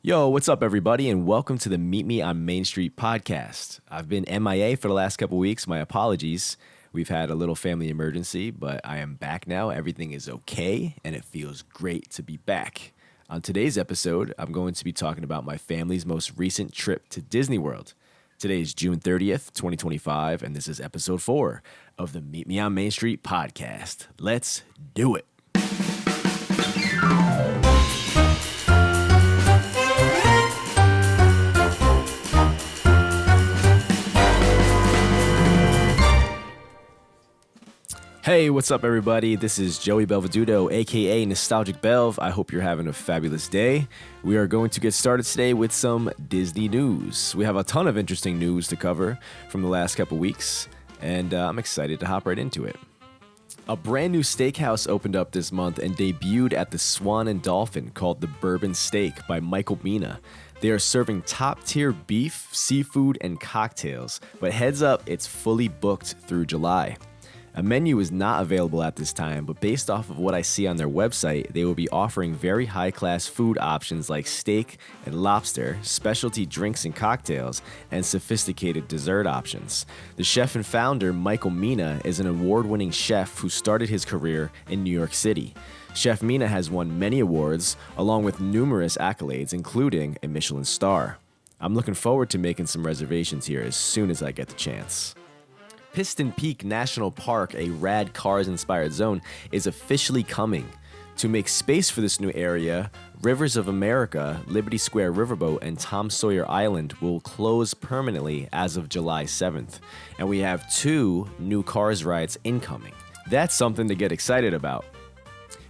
Yo, what's up, everybody, and welcome to the Meet Me on Main Street podcast. I've been MIA for the last couple weeks. My apologies. We've had a little family emergency, but I am back now. Everything is okay, and it feels great to be back. On today's episode, I'm going to be talking about my family's most recent trip to Disney World. Today is June 30th, 2025, and this is episode 4 of the Meet Me on Main Street podcast. Let's do it. Hey, what's up, everybody? This is Joey Belveduto, aka Nostalgic Belv. I hope you're having a fabulous day. We are going to get started today with some Disney news. We have a ton of interesting news to cover from the last couple weeks, and I'm excited to hop right into it. A brand new steakhouse opened up this month and debuted at the Swan and Dolphin called the Bourbon Steak by Michael Mina. They are serving top-tier beef, seafood, and cocktails, but heads up, it's fully booked through July. A menu is not available at this time, but based off of what I see on their website, they will be offering very high-class food options like steak and lobster, specialty drinks and cocktails, and sophisticated dessert options. The chef and founder, Michael Mina, is an award-winning chef who started his career in New York City. Chef Mina has won many awards, along with numerous accolades, including a Michelin star. I'm looking forward to making some reservations here as soon as I get the chance. Piston Peak National Park, a rad Cars-inspired zone, is officially coming. To make space for this new area, Rivers of America, Liberty Square Riverboat, and Tom Sawyer Island will close permanently as of July 7th. And we have 2 new Cars rides incoming. That's something to get excited about.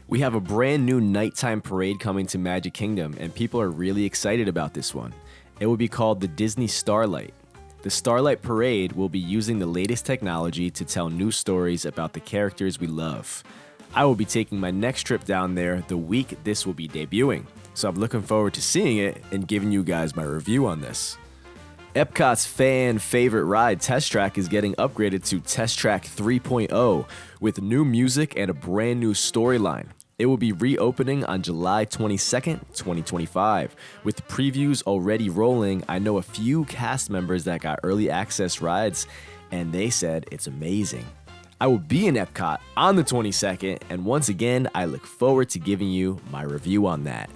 We have a brand new nighttime parade coming to Magic Kingdom, and people are really excited about this one. It will be called the Disney Starlight. The Starlight Parade will be using the latest technology to tell new stories about the characters we love. I will be taking my next trip down there the week this will be debuting, so I'm looking forward to seeing it and giving you guys my review on this. Epcot's fan favorite ride, Test Track, is getting upgraded to Test Track 3.0 with new music and a brand new storyline. It will be reopening on July 22nd, 2025. With previews already rolling, I know a few cast members that got early access rides, and they said it's amazing. I will be in Epcot on the 22nd, and once again, I look forward to giving you my review on that.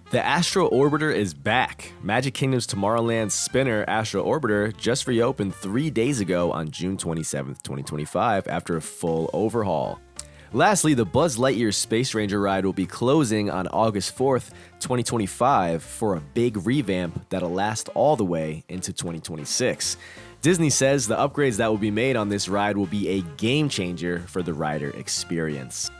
The Astro Orbiter is back. Magic Kingdom's Tomorrowland spinner Astro Orbiter just reopened 3 days ago on June 27th, 2025 after a full overhaul. Lastly, the Buzz Lightyear Space Ranger ride will be closing on August 4th, 2025 for a big revamp that'll last all the way into 2026. Disney says the upgrades that will be made on this ride will be a game changer for the rider experience.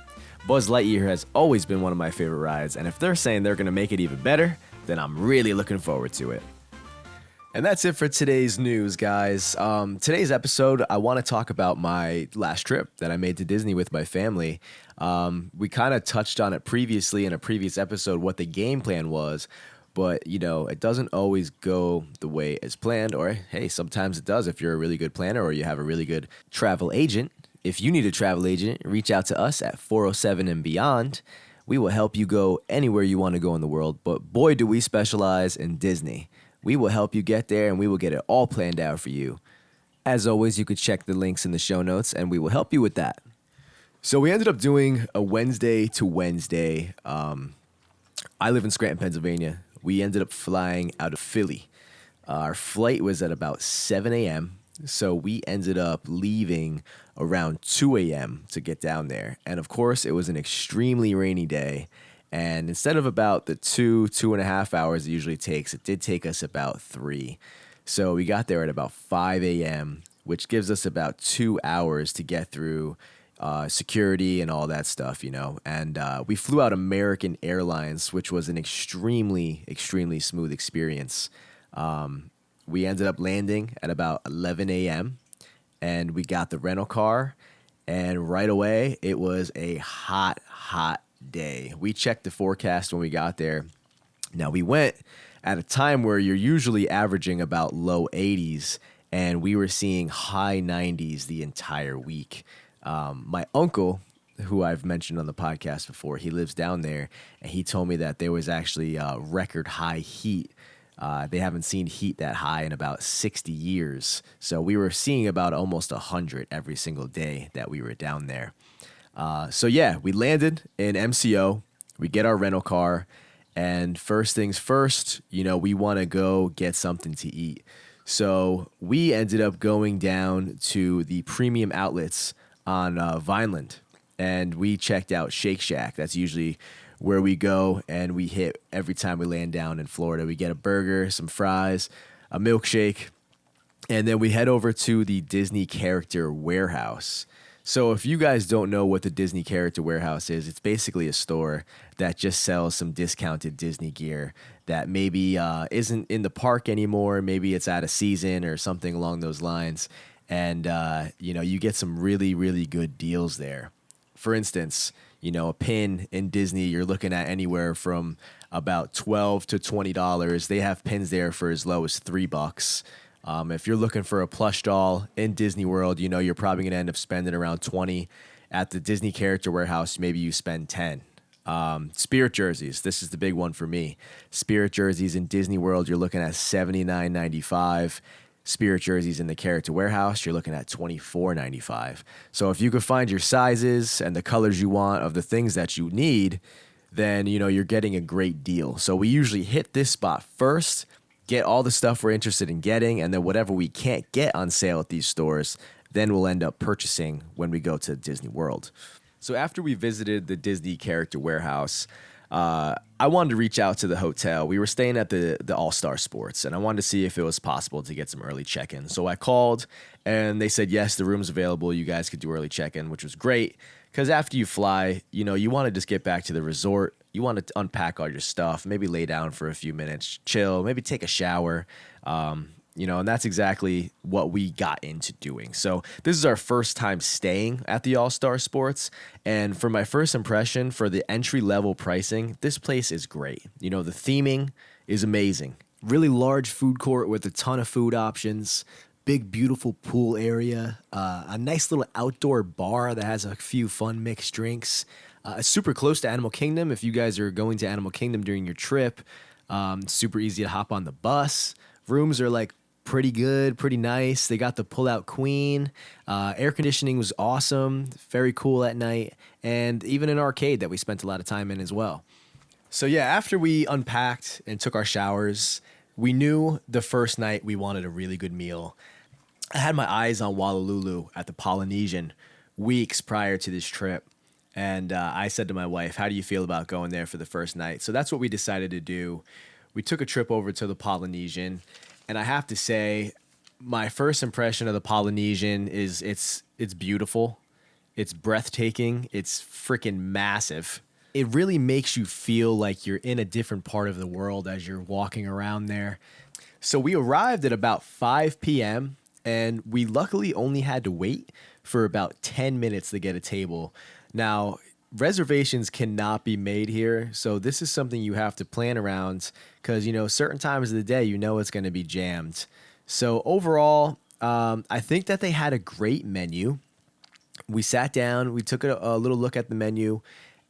Buzz Lightyear has always been one of my favorite rides, and if they're saying they're going to make it even better, then I'm really looking forward to it. And that's it for today's news, guys. Today's episode, I want to talk about my last trip that I made to Disney with my family. We kind of touched on it previously in a previous episode, what the game plan was. But, it doesn't always go the way as planned. Or, hey, sometimes it does if you're a really good planner or you have a really good travel agent. If you need a travel agent, reach out to us at 407 and Beyond. We will help you go anywhere you want to go in the world. But boy, do we specialize in Disney. We will help you get there, and we will get it all planned out for you. As always, you could check the links in the show notes, and we will help you with that. So we ended up doing a Wednesday to Wednesday. I live in Scranton, Pennsylvania. We ended up flying out of Philly. Our flight was at about 7 a.m., so we ended up leaving around 2 a.m. to get down there. And, of course, it was an extremely rainy day. And instead of about the 2.5 hours it usually takes, it did take us about 3. So we got there at about 5 a.m., which gives us about 2 hours to get through security and all that stuff, And we flew out American Airlines, which was an extremely, extremely smooth experience. We ended up landing at about 11 a.m., and we got the rental car. And right away, it was a hot day. We checked the forecast when we got there. Now, we went at a time where you're usually averaging about low 80s, and we were seeing high 90s the entire week. My uncle, who I've mentioned on the podcast before, he lives down there, and he told me that there was actually record high heat. They haven't seen heat that high in about 60 years. So we were seeing about almost 100 every single day that we were down there. So yeah, we landed in MCO. We get our rental car, and first things first, we want to go get something to eat. So we ended up going down to the premium outlets on Vineland, and we checked out Shake Shack. That's usually where we go, and we hit every time we land down in Florida. We get a burger, some fries, a milkshake, and then we head over to the Disney Character Warehouse. So if you guys don't know what the Disney Character Warehouse is, it's basically a store that just sells some discounted Disney gear that maybe isn't in the park anymore. Maybe it's out of season or something along those lines. And, you get some really, really good deals there. For instance, a pin in Disney, you're looking at anywhere from about $12 to $20. They have pins there for as low as $3. If you're looking for a plush doll in Disney World, you're probably going to end up spending around 20. At the Disney Character Warehouse, maybe you spend 10. Spirit jerseys, this is the big one for me. Spirit jerseys in Disney World, you're looking at $79.95. Spirit jerseys in the Character Warehouse, you're looking at $24.95. So if you could find your sizes and the colors you want of the things that you need, then you're getting a great deal. So we usually hit this spot first, get all the stuff we're interested in getting, and then whatever we can't get on sale at these stores, then we'll end up purchasing when we go to Disney World. So after we visited the Disney Character Warehouse, I wanted to reach out to the hotel. We were staying at the All-Star Sports, and I wanted to see if it was possible to get some early check-in. So I called, and they said, yes, the room's available. You guys could do early check-in, which was great, because after you fly, you want to just get back to the resort. You want to unpack all your stuff, maybe lay down for a few minutes, chill, maybe take a shower, and that's exactly what we got into doing. So this is our first time staying at the All-Star Sports, and for my first impression, for the entry-level pricing, this place is great. The theming is amazing. Really large food court with a ton of food options, big, beautiful pool area, a nice little outdoor bar that has a few fun mixed drinks. Super close to Animal Kingdom. If you guys are going to Animal Kingdom during your trip, super easy to hop on the bus. Rooms are pretty good, pretty nice. They got the pull-out queen. Air conditioning was awesome, very cool at night, and even an arcade that we spent a lot of time in as well. So yeah, after we unpacked and took our showers, we knew the first night we wanted a really good meal. I had my eyes on Walalulu at the Polynesian weeks prior to this trip. And I said to my wife, how do you feel about going there for the first night? So that's what we decided to do. We took a trip over to the Polynesian. And I have to say, my first impression of the Polynesian is it's beautiful. It's breathtaking. It's freaking massive. It really makes you feel like you're in a different part of the world as you're walking around there. So we arrived at about 5 p.m. and we luckily only had to wait for about 10 minutes to get a table. Now, reservations cannot be made here, so this is something you have to plan around because, certain times of the day, it's going to be jammed. So overall, I think that they had a great menu. We sat down, we took a little look at the menu,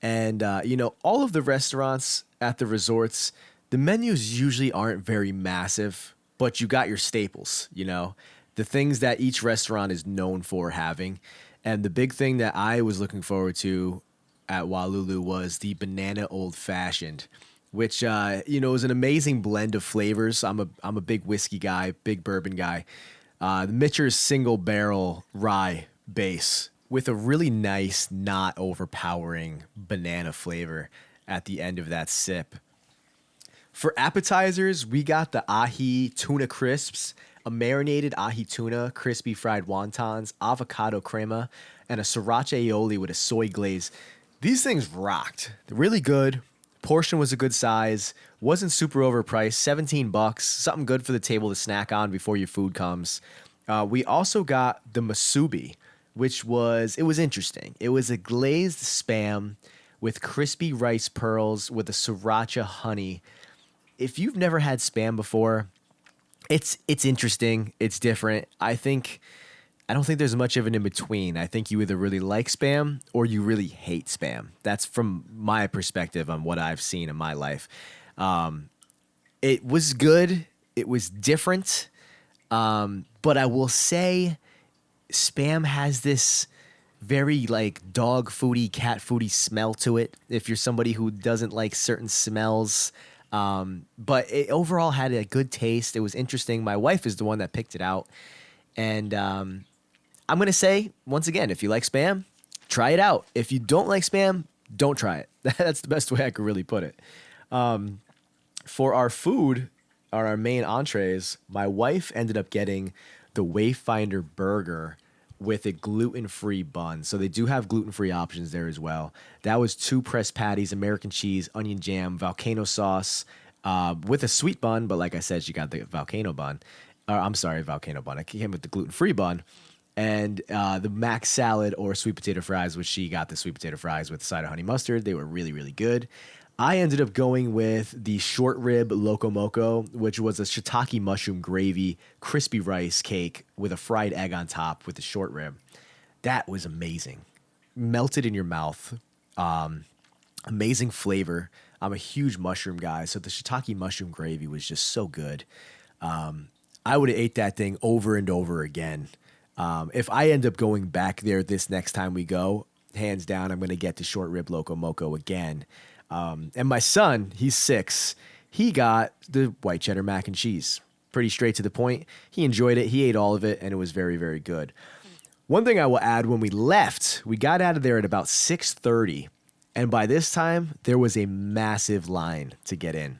and, all of the restaurants at the resorts, the menus usually aren't very massive, but you got your staples, the things that each restaurant is known for having. And the big thing that I was looking forward to at Wailulu was the banana old fashioned, which is an amazing blend of flavors. I'm a big whiskey guy, big bourbon guy. The Mitcher's single barrel rye base with a really nice, not overpowering banana flavor at the end of that sip. For appetizers, we got the ahi tuna crisps, a marinated ahi tuna, crispy fried wontons, avocado crema, and a sriracha aioli with a soy glaze. These things rocked. They're really good. Portion was a good size. Wasn't super overpriced. $17. Something good for the table to snack on before your food comes. We also got the masubi, which was interesting. It was a glazed spam with crispy rice pearls with a sriracha honey. If you've never had spam before, it's interesting. It's different. I think I don't think there's much of an in between. I think you either really like Spam or you really hate Spam. That's from my perspective on what I've seen in my life. It was good. It was different. But I will say Spam has this very like dog foody, cat foody smell to it. If you're somebody who doesn't like certain smells, but it overall had a good taste. It was interesting. My wife is the one that picked it out, and I'm gonna say once again, if you like Spam, try it out. If you don't like Spam, don't try it. That's the best way I could really put it. For our food, our main entrees, my wife ended up getting the Wayfinder burger with a gluten-free bun. So they do have gluten-free options there as well. That was 2 pressed patties, American cheese, onion jam, volcano sauce, with a sweet bun. But like I said, she got the volcano bun. I'm sorry, volcano bun. I came with the gluten-free bun. And the mac salad or sweet potato fries, which she got the sweet potato fries with a side of honey mustard. They were really, really good. I ended up going with the short rib loco moco, which was a shiitake mushroom gravy, crispy rice cake with a fried egg on top with the short rib. That was amazing. Melted in your mouth. Amazing flavor. I'm a huge mushroom guy, so the shiitake mushroom gravy was just so good. I would have ate that thing over and over again. If I end up going back there this next time we go, hands down, I'm going to get the short rib loco moco again. And my son, he's 6. He got the white cheddar mac and cheese. Pretty straight to the point. He enjoyed it. He ate all of it, and it was very, very good. One thing I will add, when we left, we got out of there at about 6:30, and by this time, there was a massive line to get in.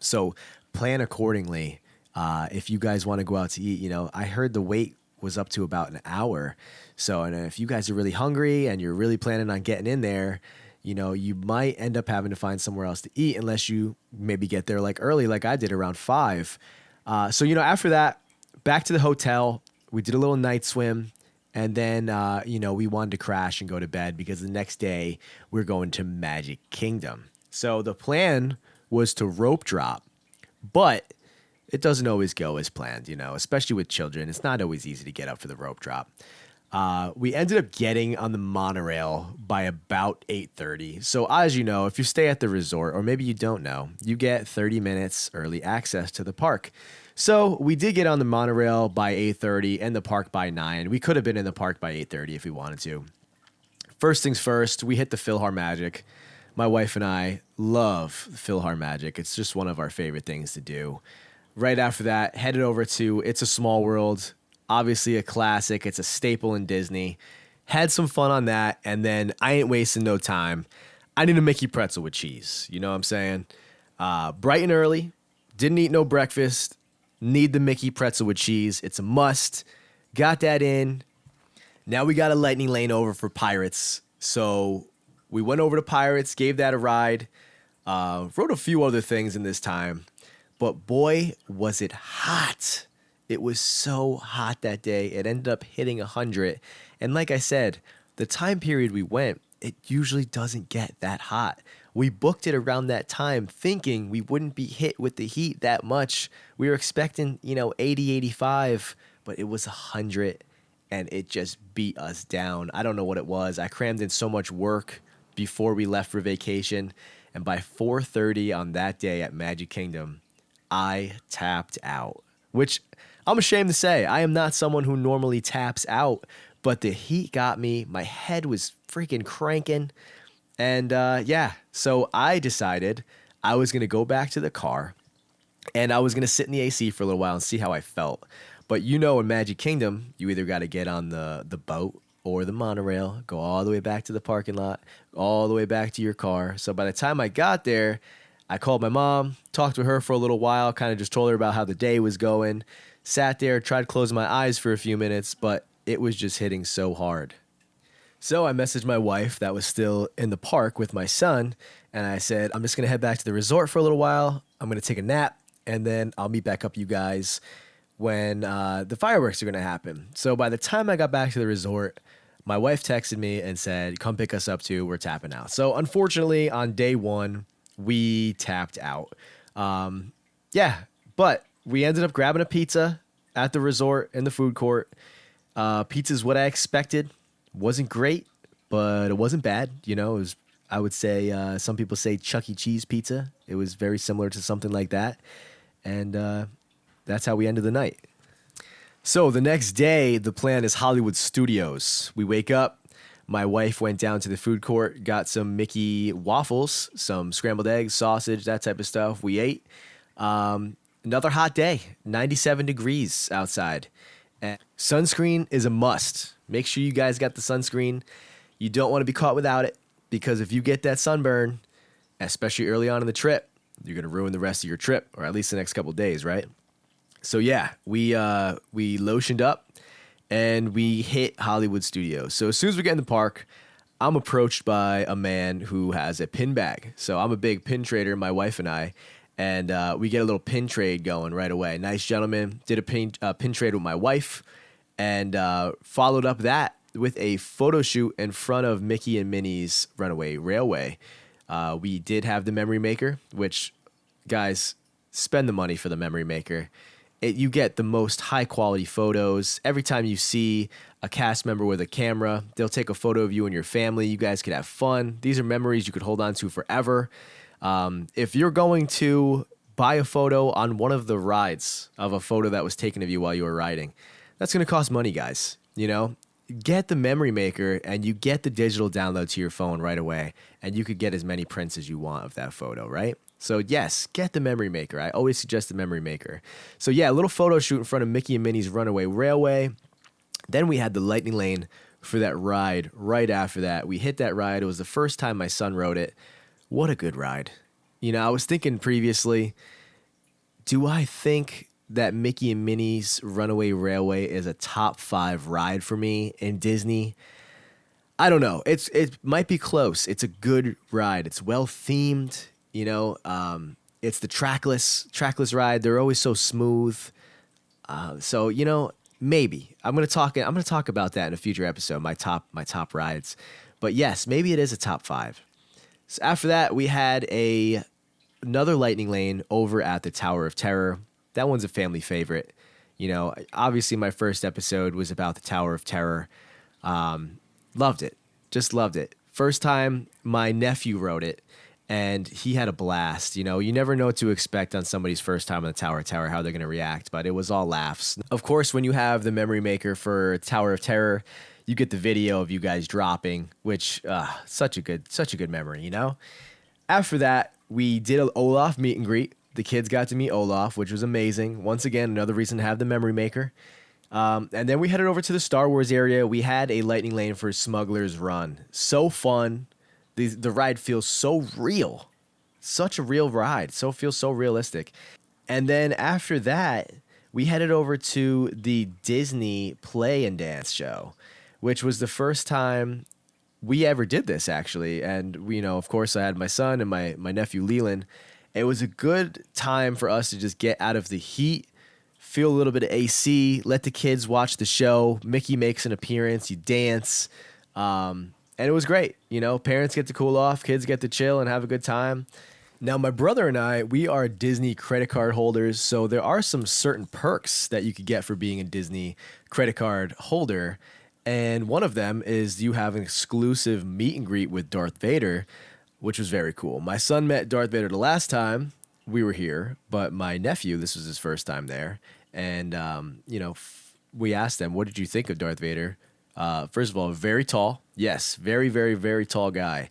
So plan accordingly. If you guys want to go out to eat, I heard the wait was up to about an hour. So, and if you guys are really hungry and you're really planning on getting in there, you might end up having to find somewhere else to eat unless you maybe get there like early, like I did around 5. So, after that, back to the hotel, we did a little night swim, and then, we wanted to crash and go to bed because the next day we're going to Magic Kingdom. So the plan was to rope drop, but it doesn't always go as planned, especially with children. It's not always easy to get up for the rope drop. We ended up getting on the monorail by about 8:30. So as you know, if you stay at the resort, or maybe you don't know, you get 30 minutes early access to the park. So we did get on the monorail by 8:30 and the park by 9. We could have been in the park by 8:30 if we wanted to. First things first, we hit the PhilharMagic. My wife and I love PhilharMagic. It's just one of our favorite things to do. Right after that, headed over to It's a Small World. Obviously a classic. It's a staple in Disney. Had some fun on that, and then I ain't wasting no time. I need a Mickey pretzel with cheese. You know what I'm saying? Bright and early. Didn't eat no breakfast. Need the Mickey pretzel with cheese. It's a must. Got that in. Now we got a lightning lane over for Pirates. So we went over to Pirates, gave that a ride. Wrote a few other things in this time. But boy, was it hot. It was so hot that day. It ended up hitting 100. And like I said, the time period we went, it usually doesn't get that hot. We booked it around that time thinking we wouldn't be hit with the heat that much. We were expecting, 80, 85, but it was 100 and it just beat us down. I don't know what it was. I crammed in so much work before we left for vacation. And by 4:30 on that day at Magic Kingdom, I tapped out, which I'm ashamed to say. I am not someone who normally taps out, but the heat got me. My head was freaking cranking. And so I decided I was going to go back to the car and I was going to sit in the AC for a little while and see how I felt. But in Magic Kingdom, you either got to get on the boat or the monorail, go all the way back to the parking lot, all the way back to your car. So by the time I got there, I called my mom, talked to her for a little while, kind of just told her about how the day was going, sat there, tried closing my eyes for a few minutes, but it was just hitting so hard. So I messaged my wife that was still in the park with my son, and I said, I'm just going to head back to the resort for a little while. I'm going to take a nap, and then I'll meet back up you guys when the fireworks are going to happen. So by the time I got back to the resort, my wife texted me and said, come pick us up too, we're tapping out. So unfortunately, on day 1, we tapped out. But we ended up grabbing a pizza at the resort in the food court. Pizza's what I expected. Wasn't great, but it wasn't bad. You know, it was. I would say some people say Chuck E. Cheese pizza. It was very similar to something like that, and that's how we ended the night. So the next day, the plan is Hollywood Studios. We wake up. My wife went down to the food court, got some Mickey waffles, some scrambled eggs, sausage, that type of stuff. We ate. Another hot day, 97 degrees outside. And sunscreen is a must. Make sure you guys got the sunscreen. You don't want to be caught without it because if you get that sunburn, especially early on in the trip, you're going to ruin the rest of your trip, or at least the next couple of days, right? So yeah, we lotioned up and we hit Hollywood Studios. So as soon as we get in the park, I'm approached by a man who has a pin bag. So I'm a big pin trader, my wife and I, and we get a little pin trade going right away. Nice gentleman, did a pin trade with my wife, and followed up that with a photo shoot in front of Mickey and Minnie's Runaway Railway. We did have the memory maker, which, guys, spend the money for the memory maker. You get the most high quality photos. Every time you see a cast member with a camera, they'll take a photo of you and your family. You guys could have fun. These are memories you could hold on to forever. If you're going to buy a photo on one of the rides of a photo that was taken of you while you were riding, that's going to cost money, guys. You know, get the memory maker and you get the digital download to your phone right away, and you could get as many prints as you want of that photo, right? So yes, get the memory maker. I always suggest the memory maker. So yeah, a little photo shoot in front of Mickey and Minnie's Runaway Railway. Then we had the lightning lane for that ride right after that. We hit that ride. It was the first time my son rode it. What a good ride. You know, I was thinking previously, do I think that Mickey and Minnie's Runaway Railway is a top 5 ride for me in Disney? I don't know. It might be close. It's a good ride. It's well themed. You know, it's the trackless ride. They're always so smooth. So you know, maybe I'm gonna talk about that in a future episode. My top rides, but yes, maybe it is a top 5. So after that, we had another lightning lane over at the Tower of Terror. That one's a family favorite. You know, obviously my first episode was about the Tower of Terror. Loved it, just loved it. First time my nephew rode it. And he had a blast. You know, you never know what to expect on somebody's first time on the Tower of Terror, how they're going to react, but it was all laughs. Of course, when you have the memory maker for Tower of Terror, you get the video of you guys dropping, which, such a good memory, you know? After that, we did an Olaf meet and greet. The kids got to meet Olaf, which was amazing. Once again, another reason to have the memory maker. And then we headed over to the Star Wars area. We had a lightning lane for Smuggler's Run. So fun. The ride feels so real. Such a real ride. Feels so realistic. And then after that, we headed over to the Disney Play and Dance show, which was the first time we ever did this, actually. And, you know, of course, I had my son and my nephew Leland. It was a good time for us to just get out of the heat, feel a little bit of AC, let the kids watch the show. Mickey makes an appearance. You dance. And it was great. You know, parents get to cool off, kids get to chill and have a good time. Now, my brother and I, we are Disney credit card holders, so there are some certain perks that you could get for being a Disney credit card holder. And one of them is you have an exclusive meet and greet with Darth Vader, which was very cool. My son met Darth Vader the last time we were here, but my nephew, this was his first time there. And, you know, we asked him, what did you think of Darth Vader? First of all, very tall. Yes, very, very, very tall guy.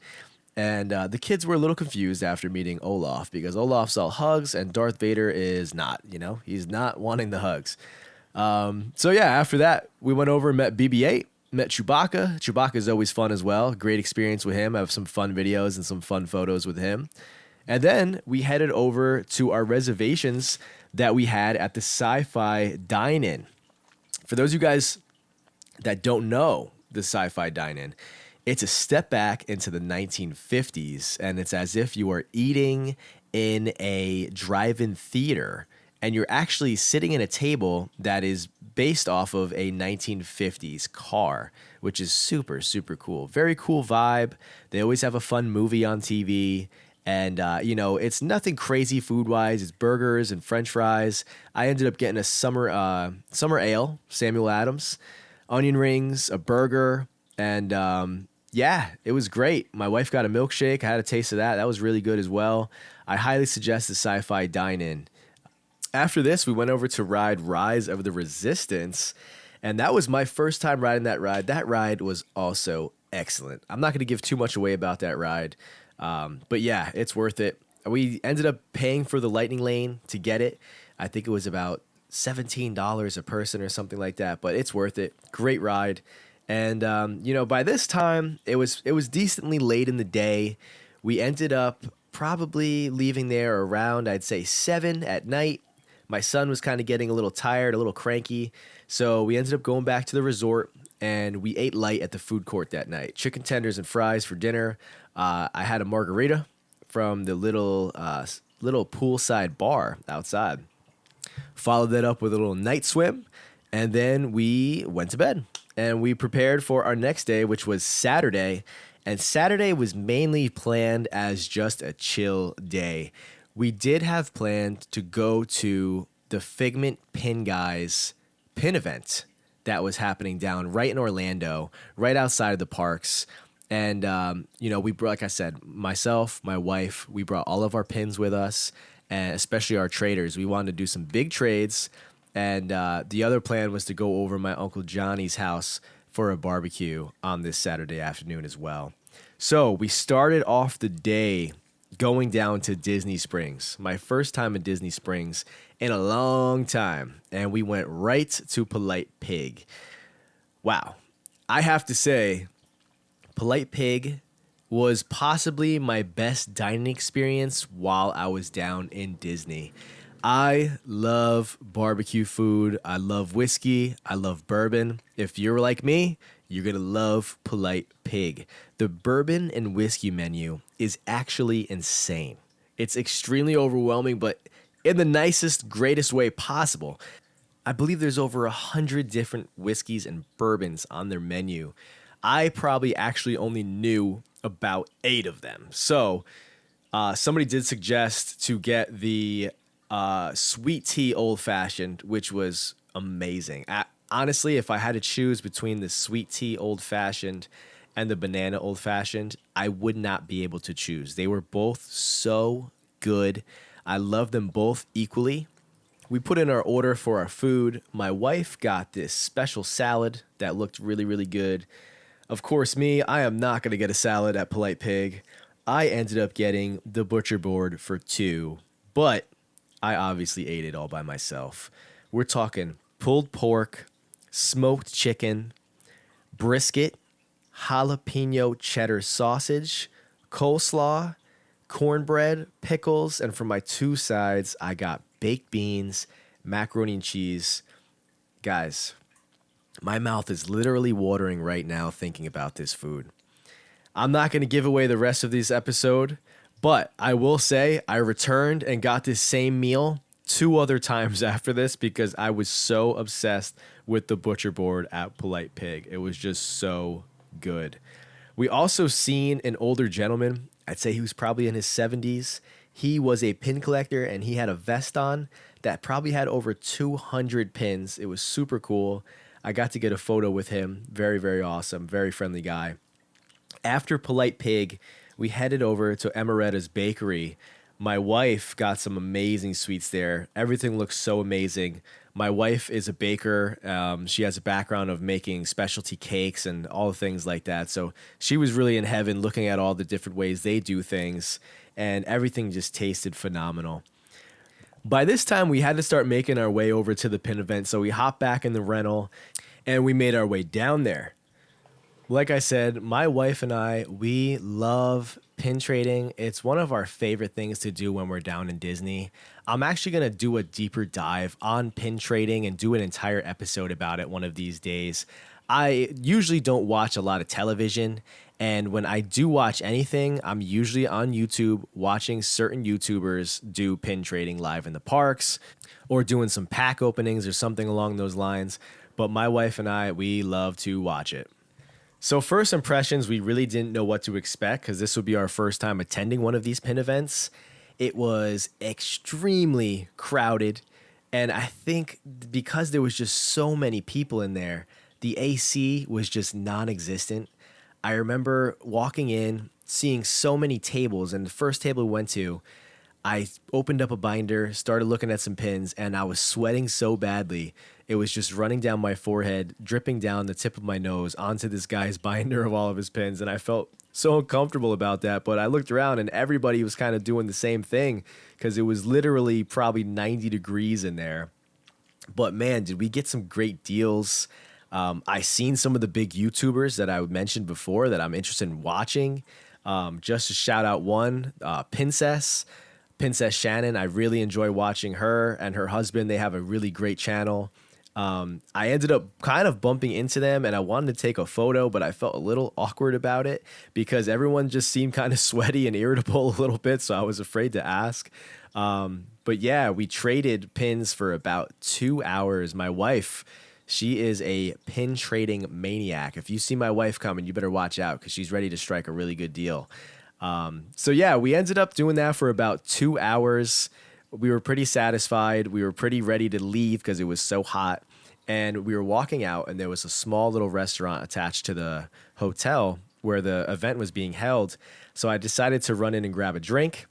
And the kids were a little confused after meeting Olaf because Olaf's all hugs and Darth Vader is not, you know, he's not wanting the hugs. So yeah, after that, we went over and met BB-8, met Chewbacca. Chewbacca is always fun as well. Great experience with him. I have some fun videos and some fun photos with him. And then we headed over to our reservations that we had at the Sci-Fi Dine-In. For those of you guys that don't know the Sci-Fi Dine-In, it's a step back into the 1950s, and it's as if you are eating in a drive-in theater, and you're actually sitting at a table that is based off of a 1950s car, which is super, super cool. Very cool vibe. They always have a fun movie on TV, and, you know, it's nothing crazy food-wise. It's burgers and french fries. I ended up getting a summer ale, Samuel Adams. onion rings, a burger, and yeah, it was great. My wife got a milkshake. I had a taste of that. That was really good as well. I highly suggest the Sci-Fi Dine-In. After this, we went over to ride Rise of the Resistance, and that was my first time riding that ride. That ride was also excellent. I'm not going to give too much away about that ride, but yeah, it's worth it. We ended up paying for the Lightning Lane to get it. I think it was about $17 a person or something like that, but it's worth it. Great ride. And by this time it was decently late in the day. We ended up probably leaving there around, I'd say, 7 at night. My son was kind of getting a little tired, a little cranky, so we ended up going back to the resort and we ate light at the food court that night. Chicken tenders and fries for dinner. I had a margarita from the little poolside bar outside. Followed that up with a little night swim, and then we went to bed. And we prepared for our next day, which was Saturday. And Saturday was mainly planned as just a chill day. We did have planned to go to the Figment Pin Guy's pin event that was happening down right in Orlando, right outside of the parks. And, we brought, like I said, myself, my wife, we brought all of our pins with us, and especially our traders. We wanted to do some big trades. And the other plan was to go over my Uncle Johnny's house for a barbecue on this Saturday afternoon as well. So we started off the day going down to Disney Springs. My first time in Disney Springs in a long time. And we went right to Polite Pig. Wow. I have to say, Polite Pig was possibly my best dining experience while I was down in Disney. I love barbecue food. I love whiskey. I love bourbon. If you're like me, you're going to love Polite Pig. The bourbon and whiskey menu is actually insane. It's extremely overwhelming, but in the nicest, greatest way possible. I believe there's over 100 different whiskeys and bourbons on their menu. I probably actually only knew about 8 of them. So somebody did suggest to get the sweet tea old fashioned, which was amazing. Honestly, if I had to choose between the sweet tea old fashioned and the banana old fashioned, I would not be able to choose. They were both so good. I love them both equally. We put in our order for our food. My wife got this special salad that looked really, really good. Of course, I am not going to get a salad at Polite Pig. I ended up getting the butcher board for 2, but I obviously ate it all by myself. We're talking pulled pork, smoked chicken, brisket, jalapeno cheddar sausage, coleslaw, cornbread, pickles, and for my 2 sides, I got baked beans, macaroni and cheese. Guys, my mouth is literally watering right now thinking about this food. I'm not going to give away the rest of this episode, but I will say I returned and got this same meal 2 other times after this because I was so obsessed with the butcher board at Polite Pig. It was just so good. We also seen an older gentleman. I'd say he was probably in his 70s. He was a pin collector and he had a vest on that probably had over 200 pins. It was super cool. I got to get a photo with him. Very, very awesome. Very friendly guy. After Polite Pig, we headed over to Amaretta's Bakery. My wife got some amazing sweets there. Everything looks so amazing. My wife is a baker. She has a background of making specialty cakes and all things like that. So she was really in heaven looking at all the different ways they do things, and everything just tasted phenomenal. By this time, we had to start making our way over to the pin event, so we hopped back in the rental, and we made our way down there. Like I said, my wife and I, we love pin trading. It's one of our favorite things to do when we're down in Disney. I'm actually going to do a deeper dive on pin trading and do an entire episode about it one of these days. I usually don't watch a lot of television, and when I do watch anything, I'm usually on YouTube watching certain YouTubers do pin trading live in the parks or doing some pack openings or something along those lines. But my wife and I, we love to watch it. So first impressions, we really didn't know what to expect because this would be our first time attending one of these pin events. It was extremely crowded, and I think because there was just so many people in there, The AC was just non-existent. I remember walking in, seeing so many tables, and the first table we went to, I opened up a binder, started looking at some pins, and I was sweating so badly. It was just running down my forehead, dripping down the tip of my nose onto this guy's binder of all of his pins, and I felt so uncomfortable about that. But I looked around, and everybody was kind of doing the same thing because it was literally probably 90 degrees in there. But man, did we get some great deals. I seen some of the big YouTubers that I mentioned before that I'm interested in watching. Just to shout out one, Princess Shannon. I really enjoy watching her and her husband. They have a really great channel. I ended up kind of bumping into them and I wanted to take a photo, but I felt a little awkward about it because everyone just seemed kind of sweaty and irritable a little bit. So I was afraid to ask. But yeah, we traded pins for about 2 hours. My wife, she is a pin trading maniac. If you see my wife coming, you better watch out because she's ready to strike a really good deal. So yeah, we ended up doing that for about 2 hours. We were pretty satisfied. We were pretty ready to leave because it was so hot. And we were walking out and there was a small little restaurant attached to the hotel where the event was being held. So I decided to run in and grab a drink.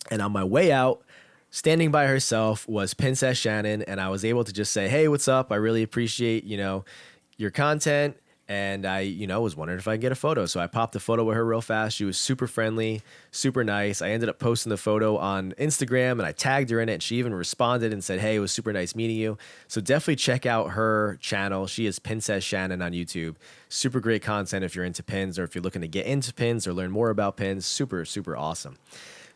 And on my way out, standing by herself was Princess Shannon, and I was able to just say, "Hey, what's up? I really appreciate, your content." And I, was wondering if I could get a photo. So I popped a photo with her real fast. She was super friendly, super nice. I ended up posting the photo on Instagram and I tagged her in it. And she even responded and said, "Hey, it was super nice meeting you." So definitely check out her channel. She is Princess Shannon on YouTube. Super great content if you're into pins or if you're looking to get into pins or learn more about pins. Super, super awesome.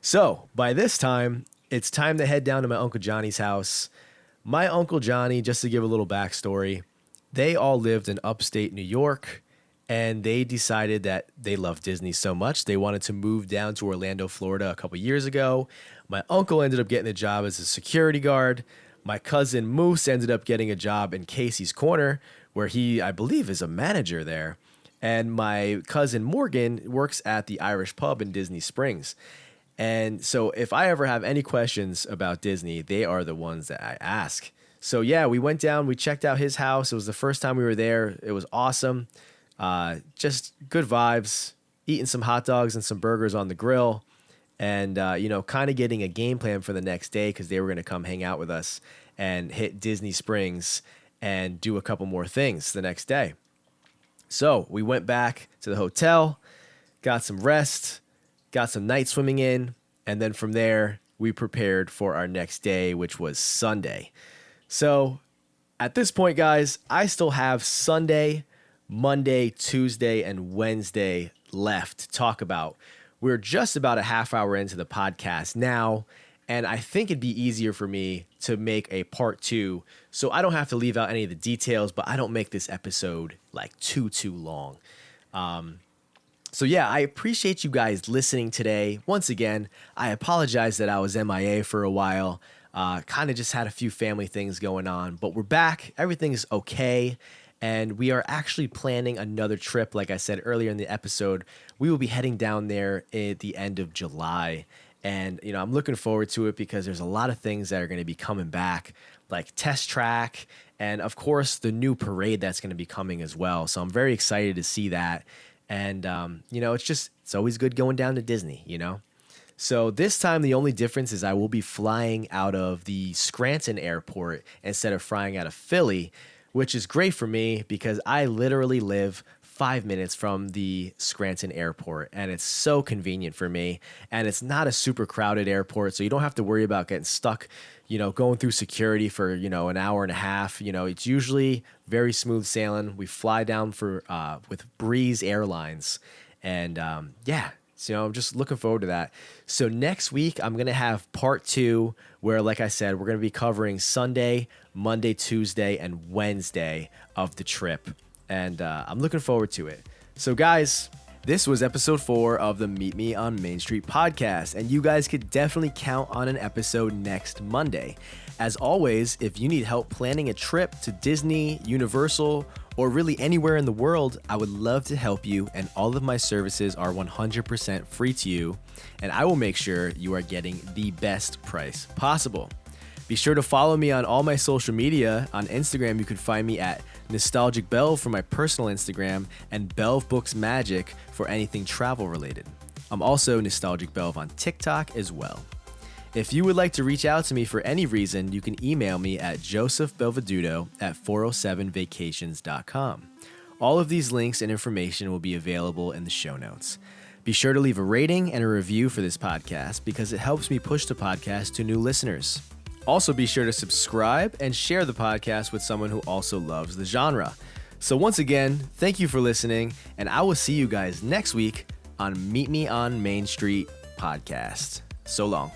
So by this time, it's time to head down to my Uncle Johnny's house. My Uncle Johnny, just to give a little backstory, they all lived in upstate New York, and they decided that they loved Disney so much, they wanted to move down to Orlando, Florida a couple years ago. My uncle ended up getting a job as a security guard. My cousin Moose ended up getting a job in Casey's Corner, where he, I believe, is a manager there. And my cousin Morgan works at the Irish Pub in Disney Springs. And so if I ever have any questions about Disney, they are the ones that I ask. So yeah, we went down, we checked out his house. It was the first time we were there. It was awesome. Just good vibes, eating some hot dogs and some burgers on the grill and, kind of getting a game plan for the next day because they were going to come hang out with us and hit Disney Springs and do a couple more things the next day. So we went back to the hotel, got some rest, got some night swimming in, and then from there, we prepared for our next day, which was Sunday. So at this point, guys, I still have Sunday, Monday, Tuesday, and Wednesday left to talk about. We're just about a half hour into the podcast now, and I think it'd be easier for me to make a part 2, so I don't have to leave out any of the details, but I don't make this episode like too long. So yeah, I appreciate you guys listening today. Once again, I apologize that I was MIA for a while. Kind of just had a few family things going on, but we're back. Everything's okay. And we are actually planning another trip. Like I said earlier in the episode, we will be heading down there at the end of July. And, I'm looking forward to it because there's a lot of things that are going to be coming back, like Test Track. And of course, the new parade that's going to be coming as well. So I'm very excited to see that. And, it's always good going down to Disney, So this time, the only difference is I will be flying out of the Scranton airport instead of flying out of Philly, which is great for me because I literally live 5 minutes from the Scranton airport, and it's so convenient for me. And it's not a super crowded airport, so you don't have to worry about getting stuck, going through security for, an hour and a half. It's usually very smooth sailing. We fly down with Breeze Airlines, and so I'm just looking forward to that. So next week, I'm going to have part 2 where, like I said, we're going to be covering Sunday, Monday, Tuesday, and Wednesday of the trip. And I'm looking forward to it. So guys, this was episode 4 of the Meet Me on Main Street podcast. And you guys could definitely count on an episode next Monday. As always, if you need help planning a trip to Disney, Universal, or really anywhere in the world, I would love to help you, and all of my services are 100% free to you, and I will make sure you are getting the best price possible. Be sure to follow me on all my social media. On Instagram, you can find me at Nostalgic Belv for my personal Instagram, and Belv Books Magic for anything travel related. I'm also Nostalgic Belv on TikTok as well. If you would like to reach out to me for any reason, you can email me at josephbelveduto@407vacations.com. All of these links and information will be available in the show notes. Be sure to leave a rating and a review for this podcast because it helps me push the podcast to new listeners. Also, be sure to subscribe and share the podcast with someone who also loves the genre. So once again, thank you for listening, and I will see you guys next week on Meet Me on Main Street podcast. So long.